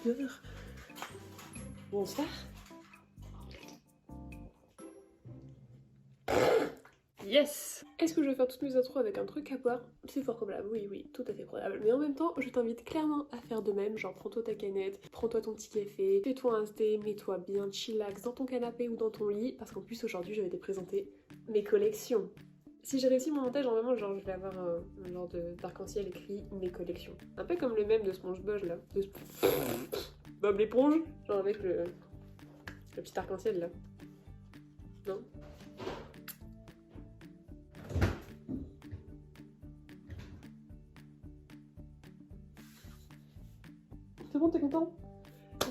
heure. Bonsoir. Yes! Est-ce que je vais faire toutes mes intros avec un truc à boire? C'est fort probable, oui, tout à fait probable. Mais en même temps, je t'invite clairement à faire de même. Genre, prends-toi ta canette, prends-toi ton petit café, fais-toi un thé, mets-toi bien chillax dans ton canapé ou dans ton lit. Parce qu'en plus, aujourd'hui, je vais te présenter mes collections. Si j'ai réussi mon montage, normalement, genre, je vais avoir un genre d'arc-en-ciel écrit mes collections. Un peu comme le même de SpongeBob là. Bob l'éponge, genre avec le petit arc-en-ciel là. Non? C'est bon, t'es content?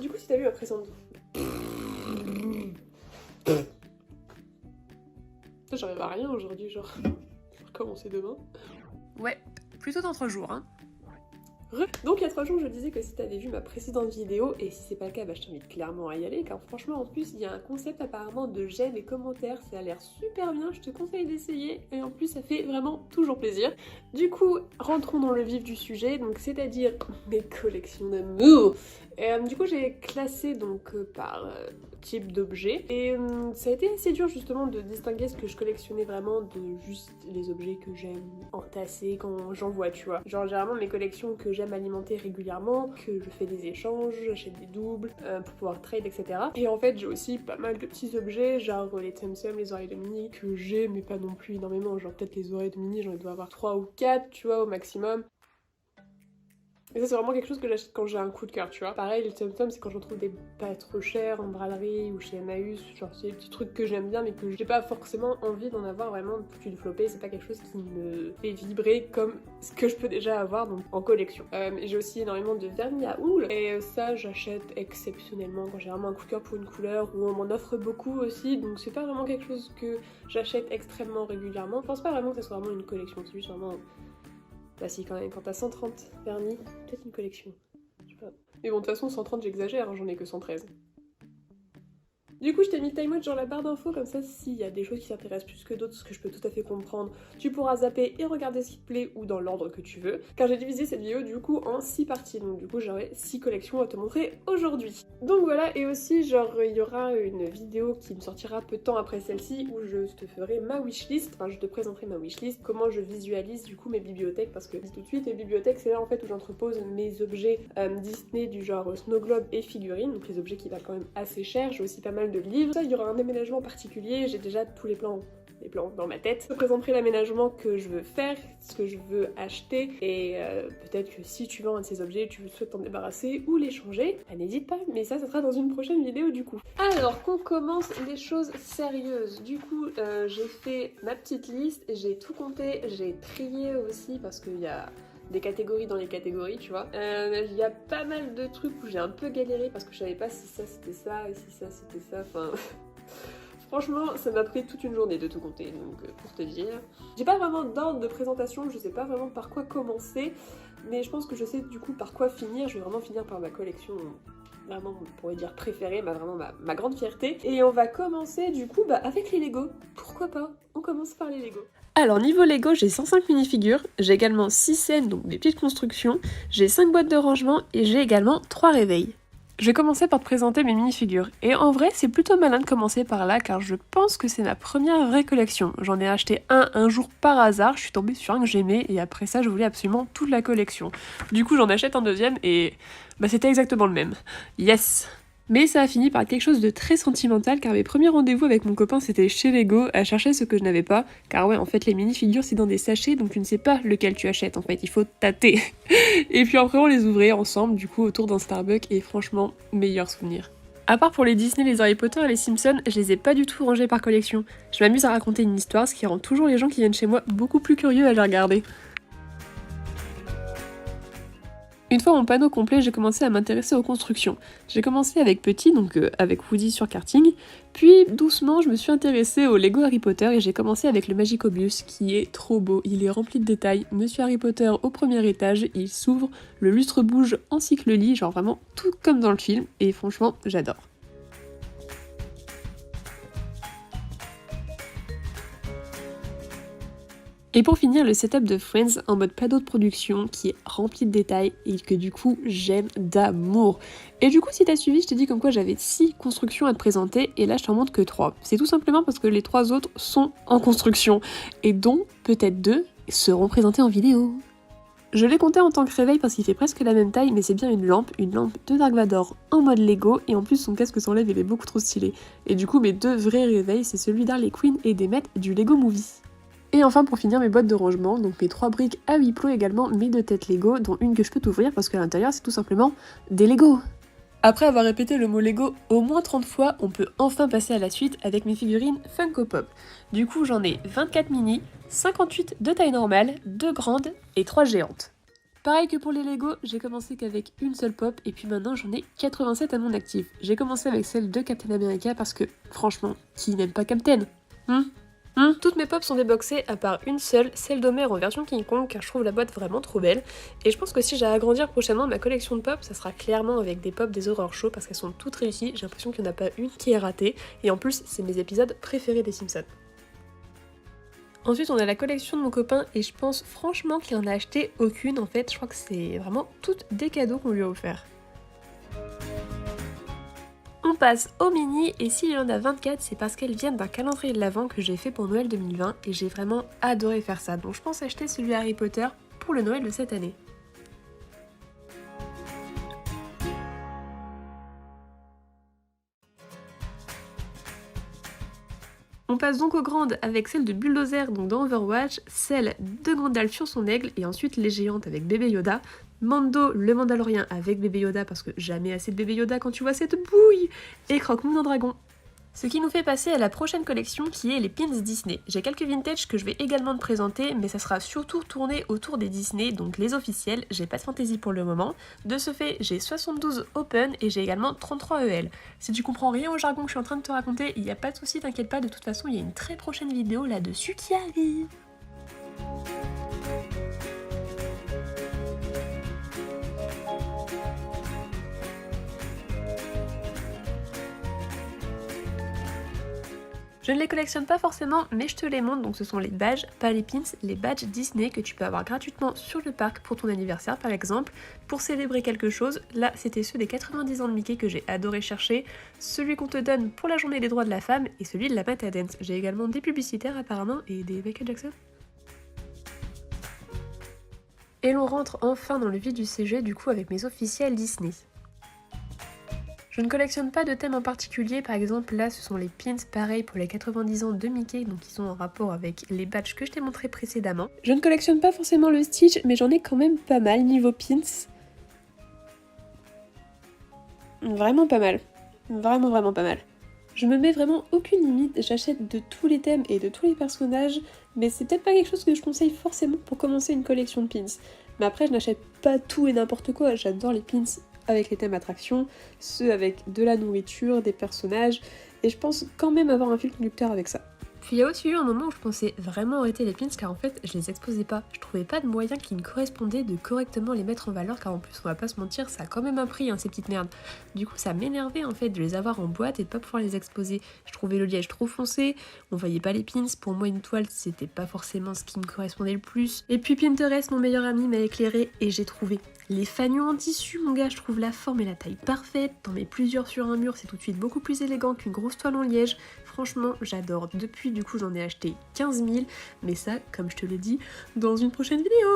Du coup, si t'as lu après Sandy. J'arrive à rien aujourd'hui, genre. Je vais recommencer demain. Ouais, plutôt dans 3 jours, hein. Donc il y a 3 jours, je disais que si t'avais vu ma précédente vidéo, et si c'est pas le cas, bah, je t'invite clairement à y aller, car franchement, en plus, il y a un concept apparemment de j'aime et commentaires, ça a l'air super bien, je te conseille d'essayer, et en plus, ça fait vraiment toujours plaisir. Du coup, rentrons dans le vif du sujet, donc c'est-à-dire mes collections d'amour. Du coup, j'ai classé donc par type d'objet, et ça a été assez dur justement de distinguer ce que je collectionnais vraiment de juste les objets que j'aime entasser quand j'en vois, tu vois. Genre généralement mes collections que j'aime alimenter régulièrement, que je fais des échanges, j'achète des doubles pour pouvoir trade, etc. Et en fait j'ai aussi pas mal de petits objets, genre les Tsum, les oreilles de Minnie, que j'ai mais pas non plus énormément, genre peut-être les oreilles de Minnie j'en dois avoir 3 ou 4, tu vois, au maximum. Et ça c'est vraiment quelque chose que j'achète quand j'ai un coup de cœur, tu vois. Pareil, les Tsum c'est quand j'en trouve des pas trop chers en braderie ou chez Emmaüs, genre c'est des petits trucs que j'aime bien mais que j'ai pas forcément envie d'en avoir vraiment toute une flopée, c'est pas quelque chose qui me fait vibrer comme ce que je peux déjà avoir donc en collection. J'ai aussi énormément de vernis à ongles et ça j'achète exceptionnellement quand j'ai vraiment un coup de cœur pour une couleur ou on m'en offre beaucoup aussi, donc c'est pas vraiment quelque chose que j'achète extrêmement régulièrement. Je pense pas vraiment que ça soit vraiment une collection, c'est juste vraiment... Bah si quand même, quand t'as 130 vernis, peut-être une collection. Je sais pas. Mais bon, de toute façon, 130 j'exagère, hein, j'en ai que 113. Du coup, je t'ai mis timeout dans la barre d'infos, comme ça, s'il y a des choses qui t'intéressent plus que d'autres, ce que je peux tout à fait comprendre, tu pourras zapper et regarder ce qui te plaît ou dans l'ordre que tu veux. Car j'ai divisé cette vidéo du coup en 6 parties, donc du coup j'aurai 6 collections à te montrer aujourd'hui. Donc voilà, et aussi genre il y aura une vidéo qui me sortira peu de temps après celle-ci où je te ferai ma wishlist, enfin je te présenterai ma wishlist, comment je visualise du coup mes bibliothèques, parce que tout de suite les bibliothèques c'est là en fait où j'entrepose mes objets Disney du genre Snow Globe et figurines, donc les objets qui valent quand même assez cher, j'ai aussi pas mal de livres. Ça, il y aura un déménagement particulier, j'ai déjà tous les plans dans ma tête. Je te présenterai l'aménagement que je veux faire, ce que je veux acheter, et peut-être que si tu vends un de ces objets, tu souhaites t'en débarrasser ou les changer, bah, n'hésite pas, mais ça sera dans une prochaine vidéo du coup. Alors qu'on commence les choses sérieuses, du coup j'ai fait ma petite liste, j'ai tout compté, j'ai trié aussi parce qu'il y a des catégories dans les catégories, tu vois. Il y a pas mal de trucs où j'ai un peu galéré parce que je savais pas si ça c'était ça et si ça c'était ça, enfin... Franchement, ça m'a pris toute une journée de tout compter, donc pour te dire. J'ai pas vraiment d'ordre de présentation, je sais pas vraiment par quoi commencer, mais je pense que je sais du coup par quoi finir. Je vais vraiment finir par ma collection, vraiment, on pourrait dire préférée, vraiment ma grande fierté. Et on va commencer du coup avec les Lego. Pourquoi pas? On commence par les Lego. Alors niveau Lego, j'ai 105 minifigures, j'ai également 6 scènes, donc des petites constructions, j'ai 5 boîtes de rangement et j'ai également 3 réveils. Je vais commencer par te présenter mes minifigures, et en vrai c'est plutôt malin de commencer par là car je pense que c'est ma première vraie collection. J'en ai acheté un jour par hasard, je suis tombée sur un que j'aimais et après ça je voulais absolument toute la collection. Du coup j'en achète un deuxième et c'était exactement le même. Yes! Mais ça a fini par quelque chose de très sentimental car mes premiers rendez-vous avec mon copain c'était chez Lego à chercher ce que je n'avais pas, car ouais en fait les minifigures c'est dans des sachets donc tu ne sais pas lequel tu achètes en fait, il faut tâter. Et puis après on les ouvrait ensemble du coup autour d'un Starbucks et franchement meilleur souvenir. À part pour les Disney, les Harry Potter et les Simpsons, je les ai pas du tout rangés par collection. Je m'amuse à raconter une histoire, ce qui rend toujours les gens qui viennent chez moi beaucoup plus curieux à les regarder. Une fois mon panneau complet, j'ai commencé à m'intéresser aux constructions. J'ai commencé avec petit, donc avec Woody sur karting, puis doucement je me suis intéressée au Lego Harry Potter et j'ai commencé avec le Magicobus qui est trop beau, il est rempli de détails. Monsieur Harry Potter au premier étage, il s'ouvre, le lustre bouge ainsi que le lit, genre vraiment tout comme dans le film, et franchement j'adore. Et pour finir, le setup de Friends en mode plateau de production qui est rempli de détails et que du coup j'aime d'amour. Et du coup si t'as suivi, je t'ai dit comme quoi j'avais 6 constructions à te présenter et là je t'en montre que 3. C'est tout simplement parce que les 3 autres sont en construction et dont peut-être 2 seront présentées en vidéo. Je l'ai compté en tant que réveil parce qu'il fait presque la même taille, mais c'est bien une lampe de Dark Vador en mode Lego, et en plus son casque s'enlève, il est beaucoup trop stylé. Et du coup mes 2 vrais réveils, c'est celui d'Harley Quinn et d'Emmet du Lego Movie. Et enfin pour finir mes boîtes de rangement, donc mes 3 briques à huis clos, également mes 2 têtes Lego, dont une que je peux t'ouvrir parce qu'à l'intérieur c'est tout simplement des Lego. Après avoir répété le mot Lego au moins 30 fois, on peut enfin passer à la suite avec mes figurines Funko Pop. Du coup j'en ai 24 mini, 58 de taille normale, 2 grandes et 3 géantes. Pareil que pour les Lego, j'ai commencé qu'avec une seule pop et puis maintenant j'en ai 87 à mon actif. J'ai commencé avec celle de Captain America parce que franchement, qui n'aime pas Captain? Toutes mes pops sont déboxées à part une seule, celle d'Homer en version King Kong car je trouve la boîte vraiment trop belle. Et je pense que si j'ai à agrandir prochainement ma collection de pop, ça sera clairement avec des pop des Horror Show parce qu'elles sont toutes réussies, j'ai l'impression qu'il n'y en a pas une qui est ratée. Et en plus, c'est mes épisodes préférés des Simpsons. Ensuite on a la collection de mon copain et je pense franchement qu'il en a acheté aucune en fait, je crois que c'est vraiment toutes des cadeaux qu'on lui a offerts. On passe au mini et s'il y en a 24 c'est parce qu'elles viennent d'un calendrier de l'Avent que j'ai fait pour Noël 2020 et j'ai vraiment adoré faire ça, donc je pense acheter celui Harry Potter pour le Noël de cette année. On passe donc aux grandes avec celle de Bulldozer donc dans Overwatch, celle de Gandalf sur son aigle et ensuite les géantes avec bébé Yoda, Mando le Mandalorien avec bébé Yoda parce que jamais assez de bébé Yoda quand tu vois cette bouille, et Croque-Moon en dragon. Ce qui nous fait passer à la prochaine collection qui est les pins Disney. J'ai quelques vintage que je vais également te présenter, mais ça sera surtout tourné autour des Disney, donc les officiels, j'ai pas de fantasy pour le moment. De ce fait, j'ai 72 open et j'ai également 33 EL. Si tu comprends rien au jargon que je suis en train de te raconter, il n'y a pas de souci, t'inquiète pas, de toute façon il y a une très prochaine vidéo là-dessus qui arrive. Je ne les collectionne pas forcément, mais je te les montre, donc ce sont les badges, pas les pins, les badges Disney que tu peux avoir gratuitement sur le parc pour ton anniversaire par exemple, pour célébrer quelque chose. Là, c'était ceux des 90 ans de Mickey que j'ai adoré chercher, celui qu'on te donne pour la journée des droits de la femme et celui de la Mata Dance. J'ai également des publicitaires apparemment et des Michael Jackson. Et l'on rentre enfin dans le vif du sujet du coup avec mes officiels Disney. Je ne collectionne pas de thème en particulier, par exemple là ce sont les pins, pareil pour les 90 ans de Mickey, donc ils sont en rapport avec les badges que je t'ai montré précédemment. Je ne collectionne pas forcément le Stitch, mais j'en ai quand même pas mal niveau pins. Vraiment pas mal. Vraiment pas mal. Je me mets vraiment aucune limite, j'achète de tous les thèmes et de tous les personnages, mais c'est peut-être pas quelque chose que je conseille forcément pour commencer une collection de pins. Mais après je n'achète pas tout et n'importe quoi, j'adore les pins avec les thèmes attractions, ceux avec de la nourriture, des personnages, et je pense quand même avoir un fil conducteur avec ça. Puis il y a aussi eu un moment où je pensais vraiment arrêter les pins car en fait je les exposais pas. Je trouvais pas de moyen qui me correspondait de correctement les mettre en valeur car en plus on va pas se mentir, ça a quand même un prix ces petites merdes. Du coup ça m'énervait en fait de les avoir en boîte et de pas pouvoir les exposer. Je trouvais le liège trop foncé, on voyait pas les pins, pour moi une toile c'était pas forcément ce qui me correspondait le plus. Et puis Pinterest, mon meilleur ami, m'a éclairé et j'ai trouvé. Les fanions en tissu, mon gars, je trouve la forme et la taille parfaite. T'en mets plusieurs sur un mur, c'est tout de suite beaucoup plus élégant qu'une grosse toile en liège. Franchement, j'adore. Depuis, du coup, j'en ai acheté 15 000. Mais ça, comme je te l'ai dit, dans une prochaine vidéo.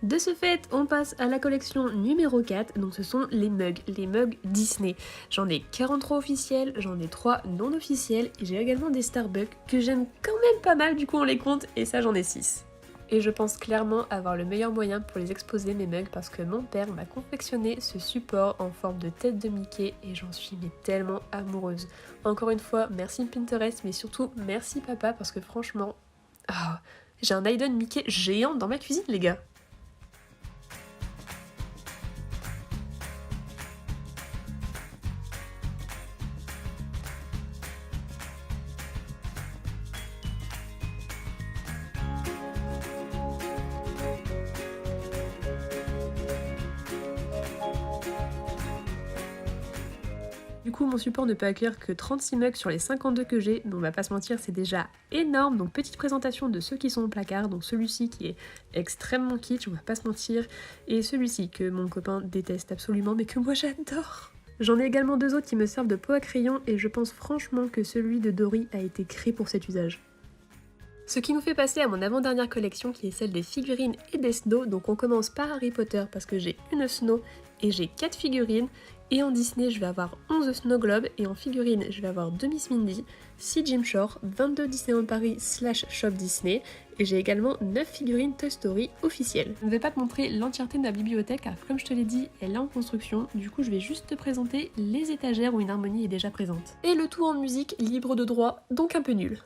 De ce fait, on passe à la collection numéro 4, donc ce sont les mugs Disney. J'en ai 43 officiels, j'en ai 3 non officiels, et j'ai également des Starbucks que j'aime quand même pas mal, du coup on les compte, et ça j'en ai 6. Et je pense clairement avoir le meilleur moyen pour les exposer mes mugs parce que mon père m'a confectionné ce support en forme de tête de Mickey et j'en suis mais tellement amoureuse. Encore une fois, merci Pinterest, mais surtout merci papa parce que franchement, j'ai un Hayden Mickey géant dans ma cuisine les gars. Du coup, mon support ne peut accueillir que 36 mugs sur les 52 que j'ai, donc on va pas se mentir, c'est déjà énorme. Donc petite présentation de ceux qui sont au placard, donc celui-ci qui est extrêmement kitsch, on va pas se mentir, et celui-ci que mon copain déteste absolument, mais que moi j'adore. J'en ai également 2 autres qui me servent de pot à crayon, et je pense franchement que celui de Dory a été créé pour cet usage. Ce qui nous fait passer à mon avant-dernière collection qui est celle des figurines et des snows. Donc on commence par Harry Potter parce que j'ai une snow et j'ai 4 figurines. Et en Disney je vais avoir 11 Snow Globes et en figurines je vais avoir 2 Miss Mindy, 6 Jim Shore, 22 Disneyland Paris / Shop Disney et j'ai également 9 figurines Toy Story officielles. Je ne vais pas te montrer l'entièreté de ma bibliothèque car comme je te l'ai dit elle est en construction, du coup je vais juste te présenter les étagères où une harmonie est déjà présente. Et le tout en musique libre de droit, donc un peu nul.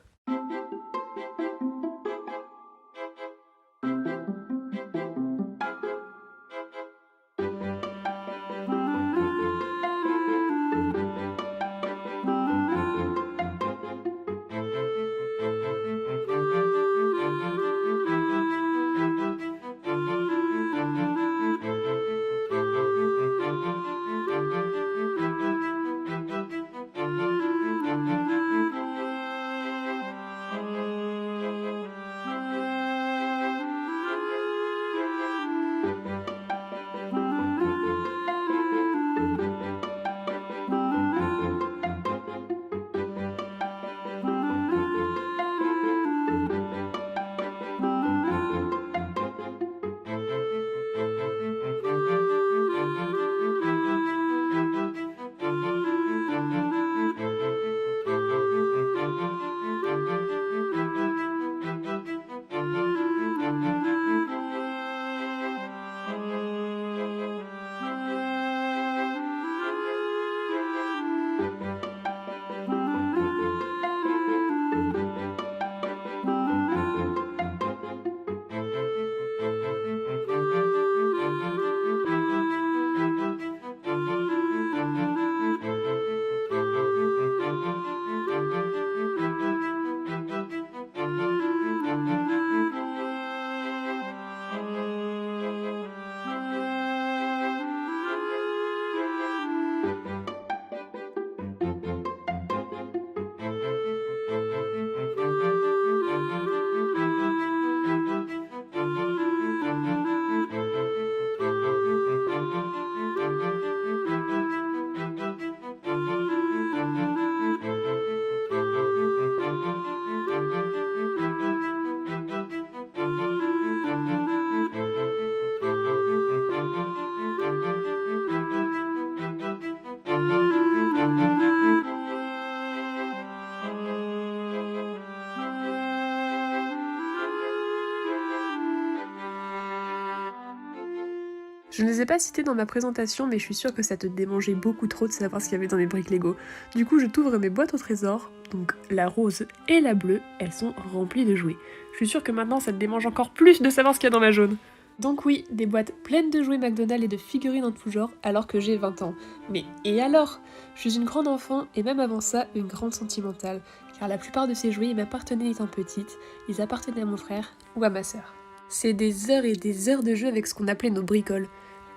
Je ne les ai pas cités dans ma présentation, mais je suis sûre que ça te démangeait beaucoup trop de savoir ce qu'il y avait dans mes briques Lego. Du coup, je t'ouvre mes boîtes au trésor, donc la rose et la bleue, elles sont remplies de jouets. Je suis sûre que maintenant ça te démange encore plus de savoir ce qu'il y a dans la jaune. Donc oui, des boîtes pleines de jouets McDonald's et de figurines en tout genre, alors que j'ai 20 ans. Mais et alors? Je suis une grande enfant, et même avant ça, une grande sentimentale, car la plupart de ces jouets m'appartenaient étant petite, ils appartenaient à mon frère ou à ma sœur. C'est des heures et des heures de jeu avec ce qu'on appelait nos bricoles.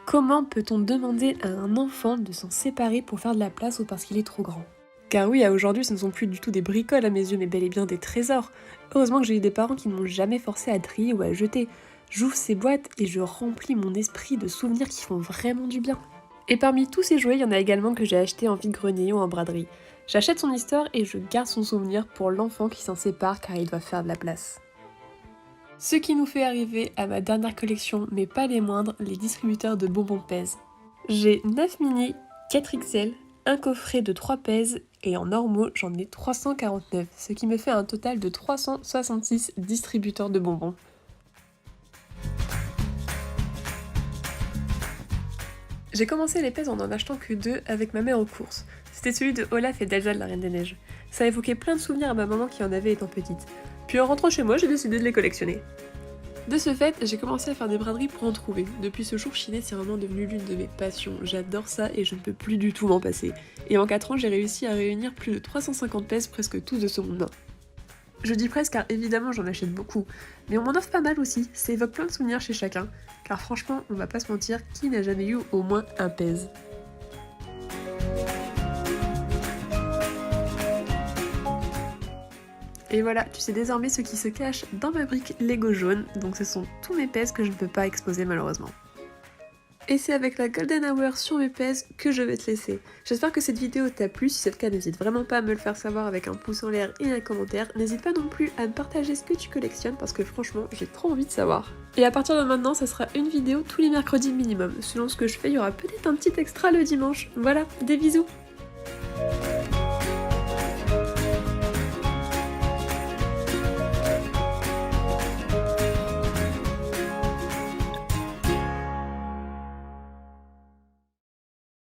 Comment peut-on demander à un enfant de s'en séparer pour faire de la place ou parce qu'il est trop grand? Car oui, à aujourd'hui, ce ne sont plus du tout des bricoles à mes yeux, mais bel et bien des trésors. Heureusement que j'ai eu des parents qui ne m'ont jamais forcé à trier ou à jeter. J'ouvre ces boîtes et je remplis mon esprit de souvenirs qui font vraiment du bien. Et parmi tous ces jouets, il y en a également que j'ai acheté en vide-grenier ou en braderie. J'achète son histoire et je garde son souvenir pour l'enfant qui s'en sépare car il doit faire de la place. Ce qui nous fait arriver à ma dernière collection, mais pas les moindres, les distributeurs de bonbons Pèse. J'ai 9 mini, 4 XL, un coffret de 3 Pèse et en normaux j'en ai 349, ce qui me fait un total de 366 distributeurs de bonbons. J'ai commencé les Pèse en achetant que 2 avec ma mère aux courses. C'était celui de Olaf et d'Elsa de la Reine des Neiges. Ça évoquait plein de souvenirs à ma maman qui en avait étant petite. Puis en rentrant chez moi, j'ai décidé de les collectionner. De ce fait, j'ai commencé à faire des braderies pour en trouver. Depuis ce jour, chiner, c'est vraiment devenu l'une de mes passions. J'adore ça et je ne peux plus du tout m'en passer. Et en 4 ans, j'ai réussi à réunir plus de 350 Pèse, presque tous de seconde main. Je dis presque car évidemment j'en achète beaucoup, mais on m'en offre pas mal aussi, ça évoque plein de souvenirs chez chacun, car franchement, on va pas se mentir, qui n'a jamais eu au moins un Pèse? Et voilà, tu sais désormais ce qui se cache dans ma brique Lego jaune, donc ce sont tous mes pèses que je ne peux pas exposer malheureusement. Et c'est avec la golden hour sur mes pèses que je vais te laisser. J'espère que cette vidéo t'a plu, si c'est le cas n'hésite vraiment pas à me le faire savoir avec un pouce en l'air et un commentaire. N'hésite pas non plus à me partager ce que tu collectionnes parce que franchement j'ai trop envie de savoir. Et à partir de maintenant ça sera une vidéo tous les mercredis minimum. Selon ce que je fais il y aura peut-être un petit extra le dimanche. Voilà, des bisous.